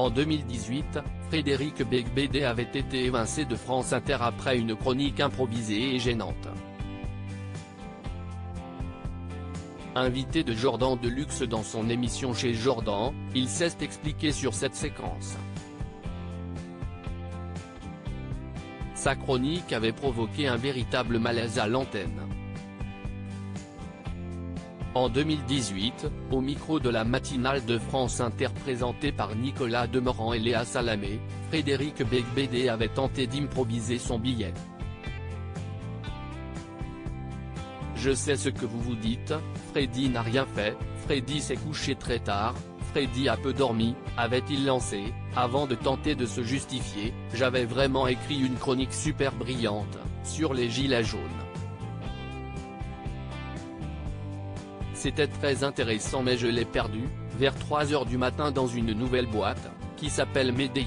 En 2018, Frédéric Beigbeder avait été évincé de France Inter après une chronique improvisée et gênante. Invité de Jordan Deluxe dans son émission chez Jordan, il s'est expliqué sur cette séquence. Sa chronique avait provoqué un véritable malaise à l'antenne. En 2018, au micro de la matinale de France Inter présentée par Nicolas Demorand et Léa Salamé, Frédéric Beigbeder avait tenté d'improviser son billet. Je sais ce que vous vous dites, Freddy n'a rien fait, Freddy s'est couché très tard, Freddy a peu dormi, avait-il lancé, avant de tenter de se justifier, j'avais vraiment écrit une chronique super brillante, sur les gilets jaunes. C'était très intéressant mais je l'ai perdu, vers 3 h du matin dans une nouvelle boîte, qui s'appelle Medellin.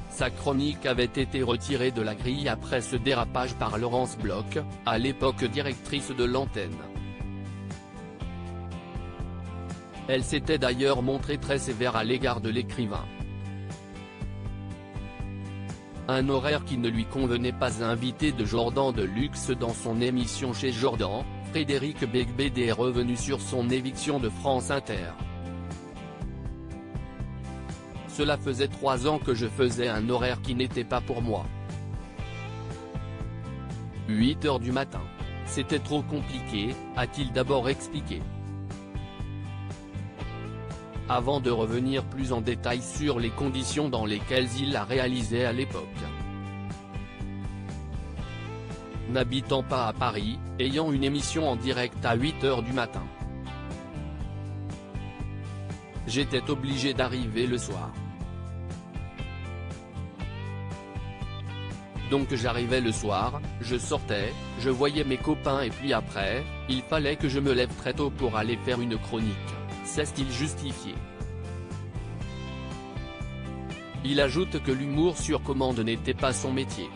Sa chronique avait été retirée de la grille après ce dérapage par Laurence Bloch, à l'époque directrice de l'antenne. Elle s'était d'ailleurs montrée très sévère à l'égard de l'écrivain. Un horaire qui ne lui convenait pas. Invité de Jordan Deluxe dans son émission chez Jordan, Frédéric Beigbeder est revenu sur son éviction de France Inter. Cela faisait 3 ans que je faisais un horaire qui n'était pas pour moi. 8 h du matin. C'était trop compliqué, a-t-il d'abord expliqué. Avant de revenir plus en détail sur les conditions dans lesquelles il a réalisé à l'époque. N'habitant pas à Paris, ayant une émission en direct à 8 h du matin. J'étais obligé d'arriver le soir. Donc j'arrivais le soir, je sortais, je voyais mes copains et puis après, il fallait que je me lève très tôt pour aller faire une chronique. S'est-il justifié. Il ajoute que l'humour sur commande n'était pas son métier.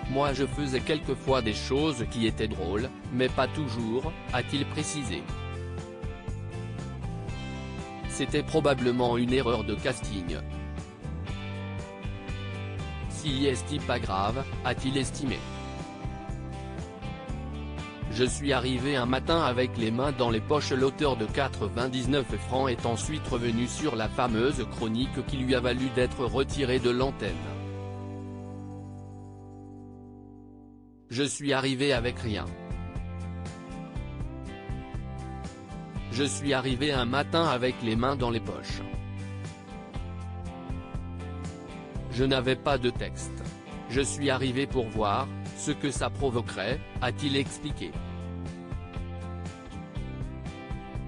Moi je faisais quelquefois des choses qui étaient drôles, mais pas toujours, a-t-il précisé. C'était probablement une erreur de casting. Si est pas grave, a-t-il estimé. Je suis arrivé un matin avec les mains dans les poches. L'auteur de 99 francs est ensuite revenu sur la fameuse chronique qui lui a valu d'être retiré de l'antenne. Je suis arrivé avec rien. Je suis arrivé un matin avec les mains dans les poches. Je n'avais pas de texte. Je suis arrivé pour voir ce que ça provoquerait, a-t-il expliqué.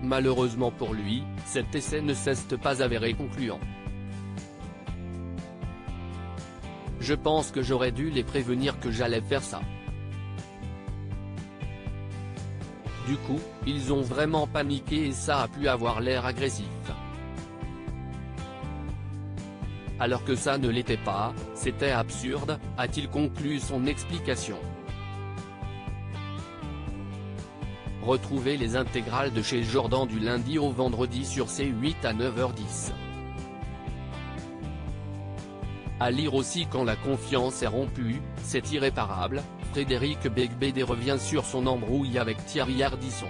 Malheureusement pour lui, cet essai ne s'est pas avéré concluant. Je pense que j'aurais dû les prévenir que j'allais faire ça. Du coup, ils ont vraiment paniqué et ça a pu avoir l'air agressif. Alors que ça ne l'était pas, c'était absurde, a-t-il conclu son explication. Retrouvez les intégrales de chez Jordan du lundi au vendredi sur C8 à 9 h 10. À lire aussi quand la confiance est rompue, c'est irréparable, Frédéric Beigbeder revient sur son embrouille avec Thierry Ardisson.